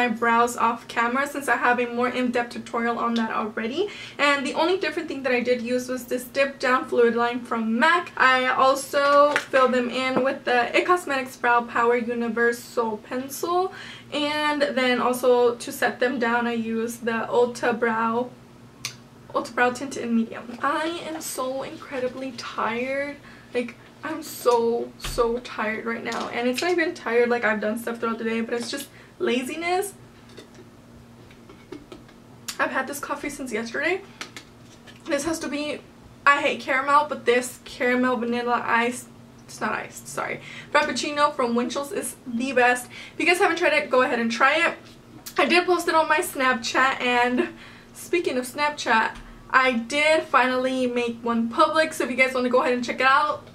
my brows off camera since I have a more in-depth tutorial on that already. And the only different thing that I did use was this dip down fluid line from MAC. I also filled them in with the It Cosmetics Brow Power Universal Pencil. And then also to set them down I used the Ulta Brow Tint in Medium. I am so incredibly tired. Like, I'm so tired right now, and it's not even tired like I've done stuff throughout the day, but it's just laziness. I've had this coffee since yesterday. This has to be, I hate caramel, but this caramel vanilla ice, it's not iced, sorry, frappuccino from Winchell's is the best. If you guys haven't tried it, go ahead and try it. I did post it on my Snapchat, and speaking of Snapchat, I did finally make one public, so if you guys want to go ahead and check it out,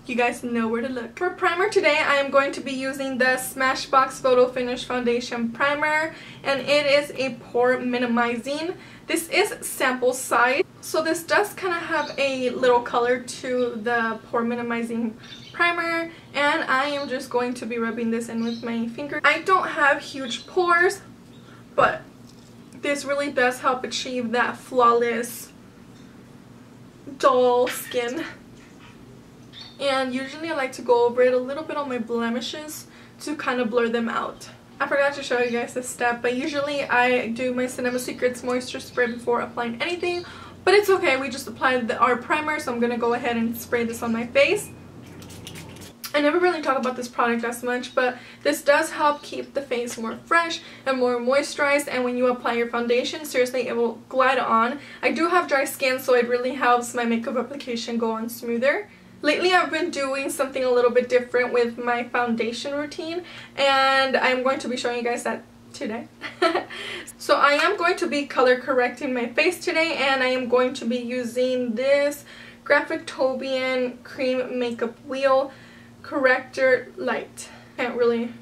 you guys know where to look. For primer today, I am going to be using the Smashbox Photo Finish Foundation Primer, and it is a pore minimizing. This is sample size, so this does kind of have a little color to the pore minimizing primer, and I am just going to be rubbing this in with my finger. I don't have huge pores, but this really does help achieve that flawless, dull skin. And usually I like to go over it a little bit on my blemishes to kind of blur them out. I forgot to show you guys this step, but usually I do my Cinema Secrets moisture spray before applying anything, but it's okay, we just applied our primer, so I'm going to go ahead and spray this on my face. I never really talk about this product as much, but this does help keep the face more fresh and more moisturized, and when you apply your foundation, seriously, it will glide on. I do have dry skin, so it really helps my makeup application go on smoother. Lately, I've been doing something a little bit different with my foundation routine, and I'm going to be showing you guys that today. So I am going to be color correcting my face today, and I am going to be using this Graphic Tobian Cream Makeup Wheel Corrector Light. Can't really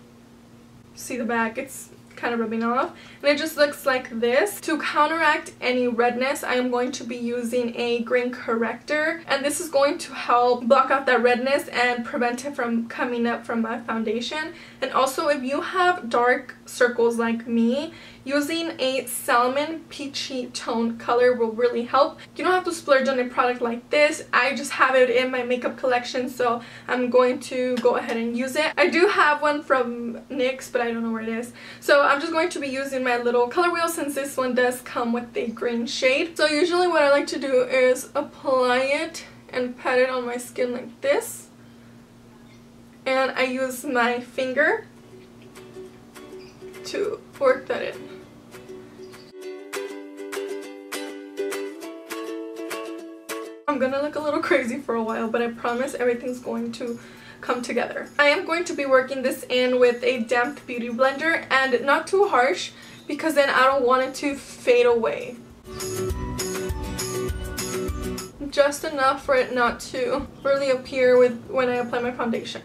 see the back, it's kind of rubbing off, and it just looks like this. To counteract any redness, I am going to be using a green corrector, and this is going to help block out that redness and prevent it from coming up from my foundation. And also, if you have dark circles like me, using a salmon peachy tone color will really help. You don't have to splurge on a product like this. I just have it in my makeup collection, so I'm going to go ahead and use it. I do have one from NYX, but I don't know where it is. So I'm just going to be using my little color wheel since this one does come with a green shade. So usually what I like to do is apply it and pat it on my skin like this. And I use my finger to work that in. I'm gonna look a little crazy for a while, but I promise everything's going to come together. I am going to be working this in with a damp beauty blender, and not too harsh because then I don't want it to fade away. Just enough for it not to really appear when I apply my foundation.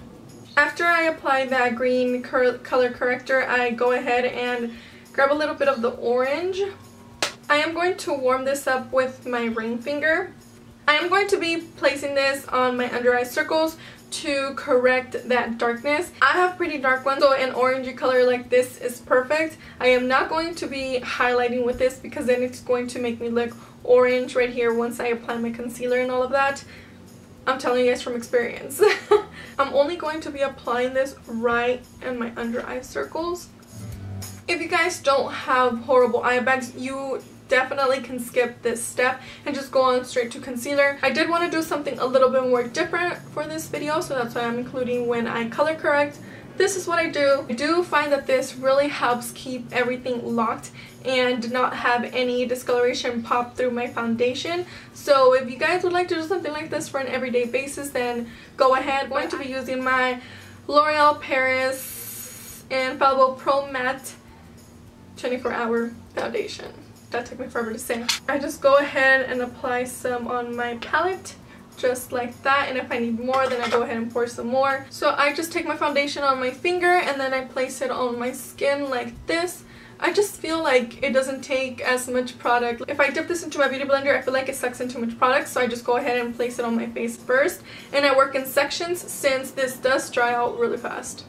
After I apply that green color corrector, I go ahead and grab a little bit of the orange. I am going to warm this up with my ring finger. I am going to be placing this on my under eye circles to correct that darkness. I have pretty dark ones, so an orangey color like this is perfect. I am not going to be highlighting with this because then it's going to make me look orange right here once I apply my concealer and all of that. I'm telling you guys from experience. I'm only going to be applying this right in my under eye circles. If you guys don't have horrible eye bags, you definitely can skip this step and just go on straight to concealer. I did want to do something a little bit more different for this video, so that's why I'm including when I color correct. This is what I do. I do find that this really helps keep everything locked and not have any discoloration pop through my foundation. So if you guys would like to do something like this for an everyday basis, then go ahead. I'm going to be using my L'Oreal Paris Infallible Pro Matte 24-hour foundation. That took me forever to say. I just go ahead and apply some on my palette, just like that, and if I need more, then I go ahead and pour some more. So I just take my foundation on my finger and then I place it on my skin like this. I just feel like it doesn't take as much product. If I dip this into my beauty blender, I feel like it sucks in too much product, so I just go ahead and place it on my face first, and I work in sections since this does dry out really fast.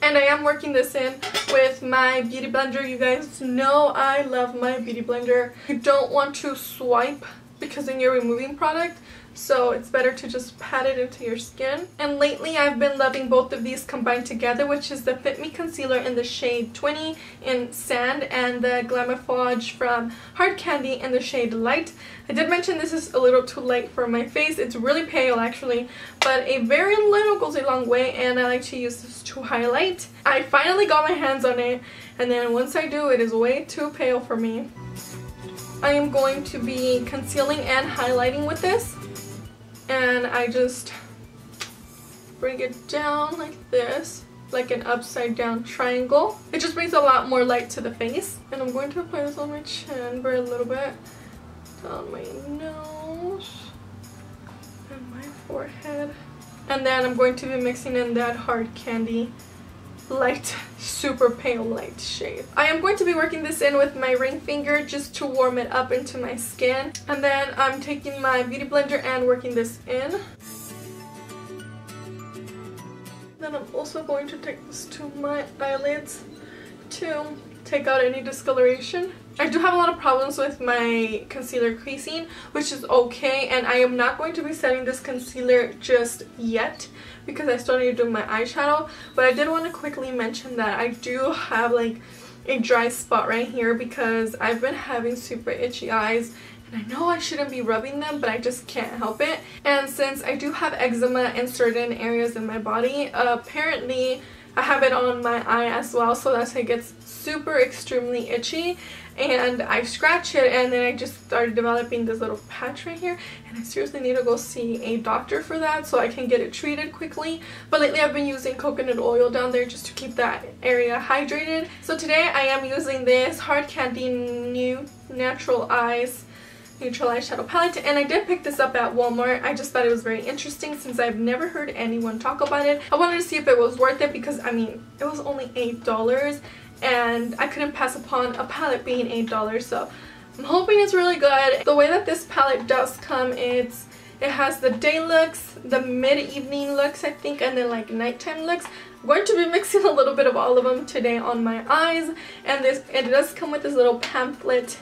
And I am working this in with my beauty blender. You guys know I love my beauty blender. You don't want to swipe because then you're removing product, so it's better to just pat it into your skin. And lately I've been loving both of these combined together, which is the Fit Me Concealer in the shade 20 in Sand and the Glamouflage from Hard Candy in the shade Light. I did mention this is a little too light for my face. It's really pale actually, but a very little goes a long way, and I like to use this to highlight. I finally got my hands on it, and then once I do, it is way too pale for me. I am going to be concealing and highlighting with this, and I just bring it down like this, like an upside down triangle. It just brings a lot more light to the face. And I'm going to apply this on my chin for a little bit, down my nose and my forehead, and then I'm going to be mixing in that Hard Candy light, super pale light shade. I am going to be working this in with my ring finger just to warm it up into my skin, and then I'm taking my beauty blender and working this in. Then I'm also going to take this to my eyelids to take out any discoloration. I do have a lot of problems with my concealer creasing, which is okay, and I am not going to be setting this concealer just yet because I still need to do my eyeshadow. But I did want to quickly mention that I do have like a dry spot right here because I've been having super itchy eyes, and I know I shouldn't be rubbing them, but I just can't help it. And since I do have eczema in certain areas in my body, apparently I have it on my eye as well, so that's why it gets super extremely itchy, and I scratch it, and then I just started developing this little patch right here, and I seriously need to go see a doctor for that so I can get it treated quickly. But lately I've been using coconut oil down there just to keep that area hydrated. So today I am using this Hard Candy New Natural Eyes Neutral Eyeshadow Palette, and I did pick this up at Walmart. I just thought it was very interesting since I've never heard anyone talk about it. I wanted to see if it was worth it because, I mean, it was only $8 and I couldn't pass upon a palette being $8, so I'm hoping it's really good. The way that this palette does come, it has the day looks, the mid-evening looks I think, and then like nighttime looks. I'm going to be mixing a little bit of all of them today on my eyes, and it does come with this little pamphlet,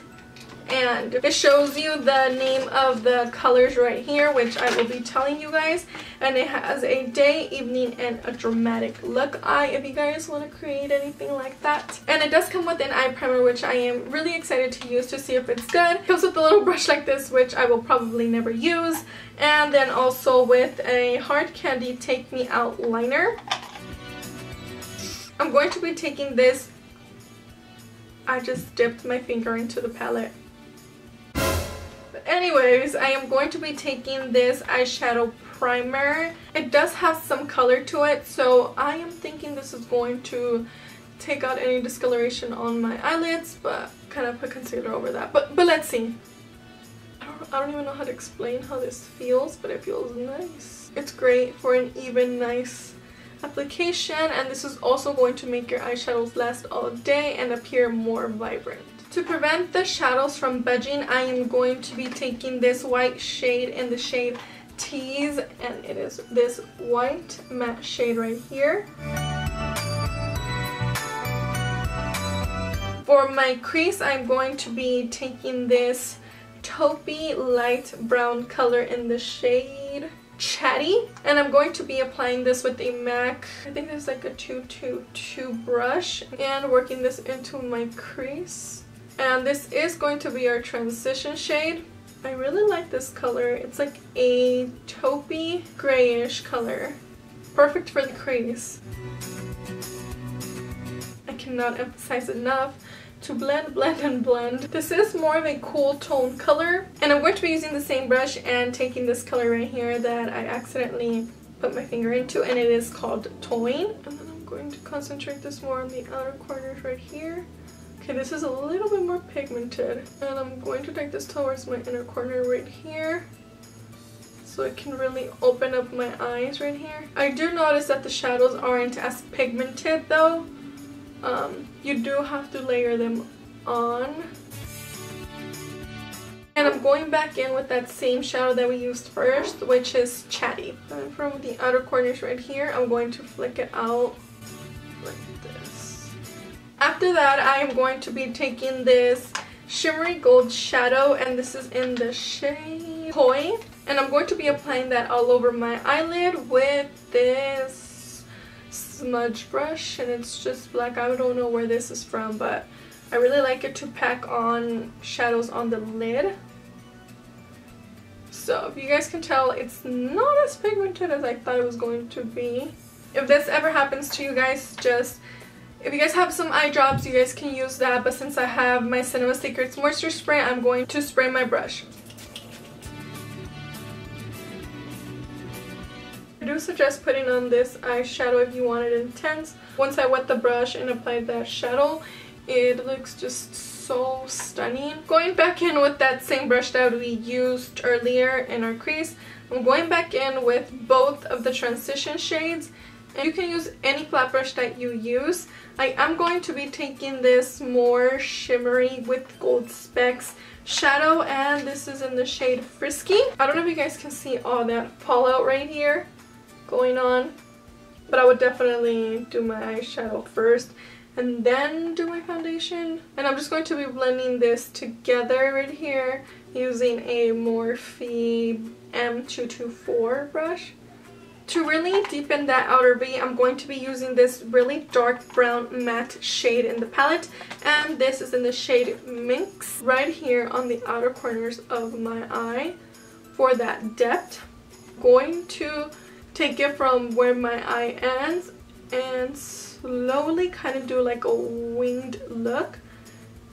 and it shows you the name of the colors right here, which I will be telling you guys, and it has a day, evening, and a dramatic look eye if you guys want to create anything like that. And it does come with an eye primer, which I am really excited to use to see if it's good. It comes with a little brush like this, which I will probably never use, and then also with a Hard Candy Take Me Out liner. I'm going to be taking this, I just dipped my finger into the palette. Anyways, I am going to be taking this eyeshadow primer. It does have some color to it, so I am thinking this is going to take out any discoloration on my eyelids, but kind of put concealer over that. But let's see. I don't even know how to explain how this feels, but it feels nice. It's great for an even, nice application, and this is also going to make your eyeshadows last all day and appear more vibrant. To prevent the shadows from budging, I am going to be taking this white shade in the shade Tease, and it is this white matte shade right here. For my crease, I'm going to be taking this taupey light brown color in the shade Chatty, and I'm going to be applying this with a MAC, I think it's like a 222 brush, and working this into my crease. And this is going to be our transition shade. I really like this color. It's like a taupey grayish color. Perfect for the crease. I cannot emphasize enough to blend, blend, and blend. This is more of a cool tone color, and I'm going to be using the same brush and taking this color right here that I accidentally put my finger into, and it is called Toying. And then I'm going to concentrate this more on the outer corners right here. Okay, this is a little bit more pigmented, and I'm going to take this towards my inner corner right here so it can really open up my eyes right here. I do notice that the shadows aren't as pigmented though. You do have to layer them on. And I'm going back in with that same shadow that we used first, which is Chatty. And from the outer corners right here, I'm going to flick it out like After that, I am going to be taking this shimmery gold shadow, and this is in the shade Koi, and I'm going to be applying that all over my eyelid with this smudge brush, and it's just black. I don't know where this is from, but I really like it to pack on shadows on the lid. So if you guys can tell, it's not as pigmented as I thought it was going to be. If this ever happens to you guys, if you guys have some eye drops, you guys can use that, but since I have my Cinema Secrets moisture spray, I'm going to spray my brush. I do suggest putting on this eyeshadow if you want it intense. Once I wet the brush and apply that shadow, it looks just so stunning. Going back in with that same brush that we used earlier in our crease, I'm going back in with both of the transition shades. And you can use any flat brush that you use. I am going to be taking this more shimmery with gold specks shadow, and this is in the shade Frisky. I don't know if you guys can see all that fallout right here going on, but I would definitely do my eyeshadow first and then do my foundation. And I'm just going to be blending this together right here using a Morphe M224 brush. To really deepen that outer V, I'm going to be using this really dark brown matte shade in the palette, and this is in the shade Minx right here on the outer corners of my eye for that depth. I'm going to take it from where my eye ends and slowly kind of do like a winged look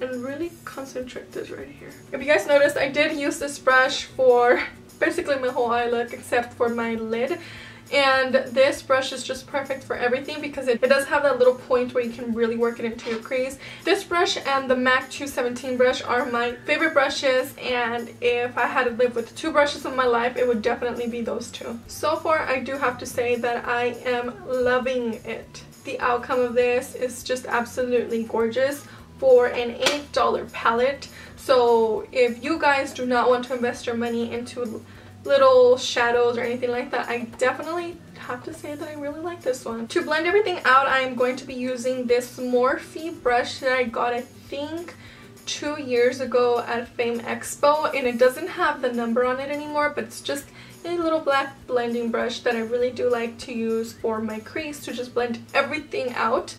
and really concentrate this right here. If you guys noticed, I did use this brush for basically my whole eye look except for my lid. And this brush is just perfect for everything because it does have that little point where you can really work it into your crease. This brush and the MAC 217 brush are my favorite brushes, and if I had to live with 2 brushes in my life, it would definitely be those 2. So far, I do have to say that I am loving it. The outcome of this is just absolutely gorgeous for an $8 palette. So if you guys do not want to invest your money into little shadows or anything like that, I definitely have to say that I really like this one. To blend everything out, I am going to be using this Morphe brush that I got, I think, 2 years ago at Fame Expo, and it doesn't have the number on it anymore, but it's just a little black blending brush that I really do like to use for my crease to just blend everything out.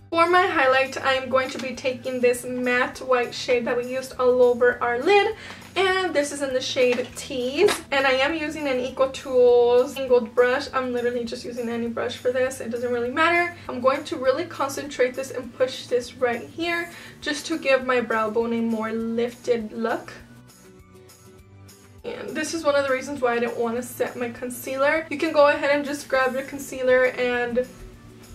For my highlight, I am going to be taking this matte white shade that we used all over our lid, and this is in the shade Tease, and I am using an Eco Tools angled brush. I'm literally just using any brush for this, it doesn't really matter. I'm going to really concentrate this and push this right here just to give my brow bone a more lifted look. And this is one of the reasons why I didn't want to set my concealer. You can go ahead and just grab your concealer and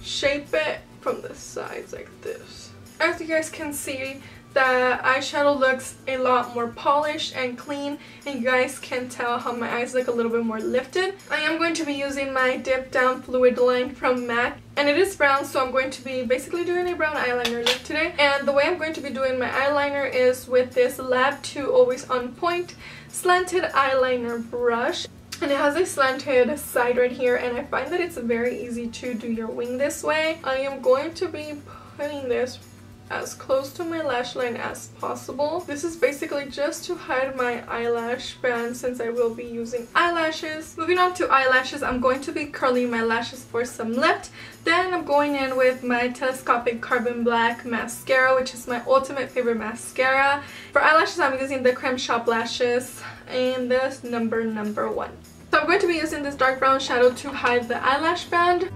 shape it from the sides like this. As you guys can see, the eyeshadow looks a lot more polished and clean, and you guys can tell how my eyes look a little bit more lifted. I am going to be using my Dip Down Fluid Line from MAC, and it is brown, so I'm going to be basically doing a brown eyeliner look today. And the way I'm going to be doing my eyeliner is with this Lab 2 Always On Point slanted eyeliner brush. And it has a slanted side right here, and I find that it's very easy to do your wing this way. I am going to be putting this as close to my lash line as possible. This is basically just to hide my eyelash band since I will be using eyelashes. Moving on to eyelashes, I'm going to be curling my lashes for some lift. Then I'm going in with my Telescopic Carbon Black Mascara, which is my ultimate favorite mascara. For eyelashes, I'm using the Creme Shop Lashes and this number 1. So I'm going to be using this dark brown shadow to hide the eyelash band.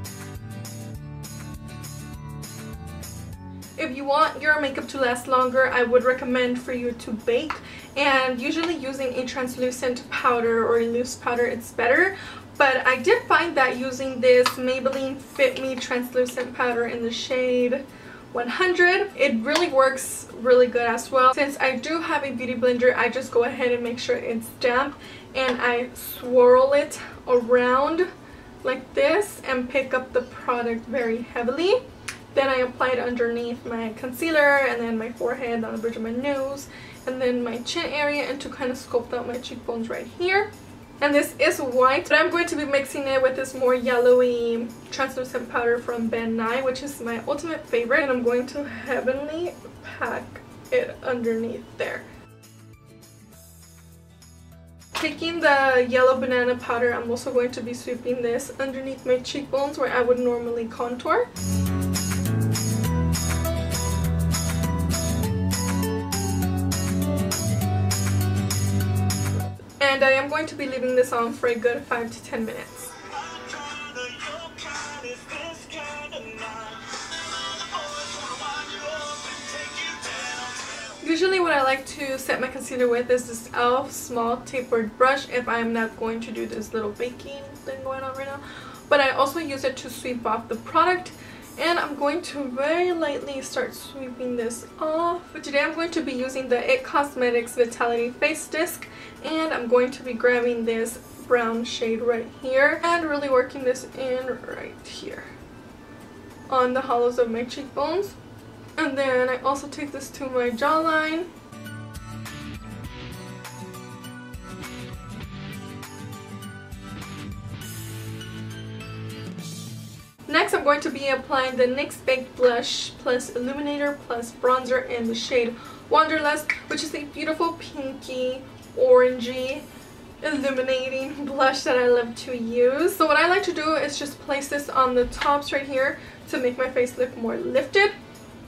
If you want your makeup to last longer, I would recommend for you to bake, and usually using a translucent powder or a loose powder, it's better. But I did find that using this Maybelline Fit Me translucent powder in the shade 100, it really works really good as well. Since I do have a beauty blender, I just go ahead and make sure it's damp and I swirl it around like this and pick up the product very heavily. Then I apply it underneath my concealer and then my forehead, on the bridge of my nose, and then my chin area, and to kind of sculpt out my cheekbones right here. And this is white, but I'm going to be mixing it with this more yellowy translucent powder from Ben Nye, which is my ultimate favorite. And I'm going to heavily pack it underneath there. Taking the yellow banana powder, I'm also going to be sweeping this underneath my cheekbones where I would normally contour. And I am going to be leaving this on for a good 5 to 10 minutes. Usually what I like to set my concealer with is this e.l.f. small tapered brush if I'm not going to do this little baking thing going on right now. But I also use it to sweep off the product. And I'm going to very lightly start sweeping this off. But today I'm going to be using the IT Cosmetics Vitality Face Disc. And I'm going to be grabbing this brown shade right here. And really working this in right here. On the hollows of my cheekbones. And then I also take this to my jawline. Next, I'm going to be applying the NYX Baked Blush plus Illuminator plus Bronzer in the shade Wanderlust, which is a beautiful pinky, orangey, illuminating blush that I love to use. So what I like to do is just place this on the tops right here to make my face look more lifted.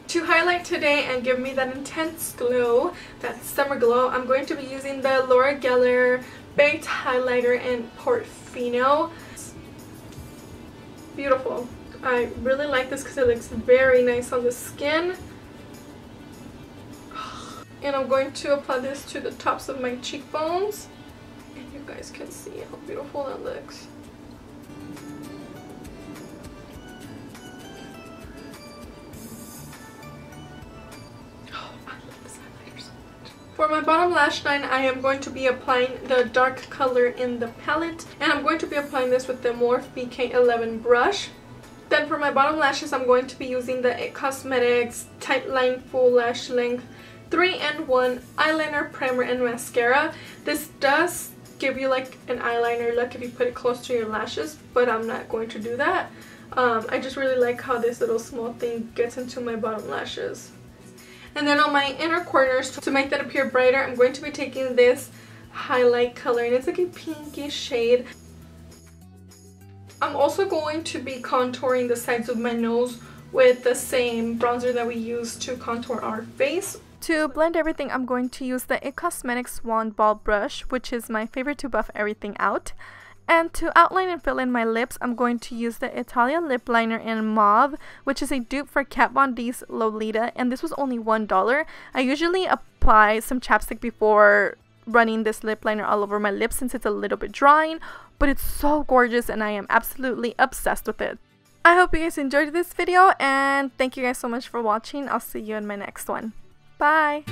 To highlight today and give me that intense glow, that summer glow, I'm going to be using the Laura Geller Baked Highlighter in Portofino. Beautiful. I really like this because it looks very nice on the skin. And I'm going to apply this to the tops of my cheekbones. And you guys can see how beautiful that looks. For my bottom lash line, I am going to be applying the dark color in the palette. And I'm going to be applying this with the Morphe BK11 brush. Then for my bottom lashes, I'm going to be using the IT Cosmetics Tight Line Full Lash Length 3-in-1 eyeliner, primer, and mascara. This does give you like an eyeliner look if you put it close to your lashes, but I'm not going to do that. I just really like how this little small thing gets into my bottom lashes. And then on my inner corners, to make that appear brighter, I'm going to be taking this highlight color, and it's like a pinky shade. I'm also going to be contouring the sides of my nose with the same bronzer that we use to contour our face. To blend everything, I'm going to use the IT Cosmetics Wand Ball brush, which is my favorite to buff everything out. And to outline and fill in my lips, I'm going to use the Italia lip liner in Mauve, which is a dupe for Kat Von D's Lolita, and this was only $1. I usually apply some chapstick before running this lip liner all over my lips since it's a little bit drying, but it's so gorgeous and I am absolutely obsessed with it. I hope you guys enjoyed this video, and thank you guys so much for watching. I'll see you in my next one. Bye!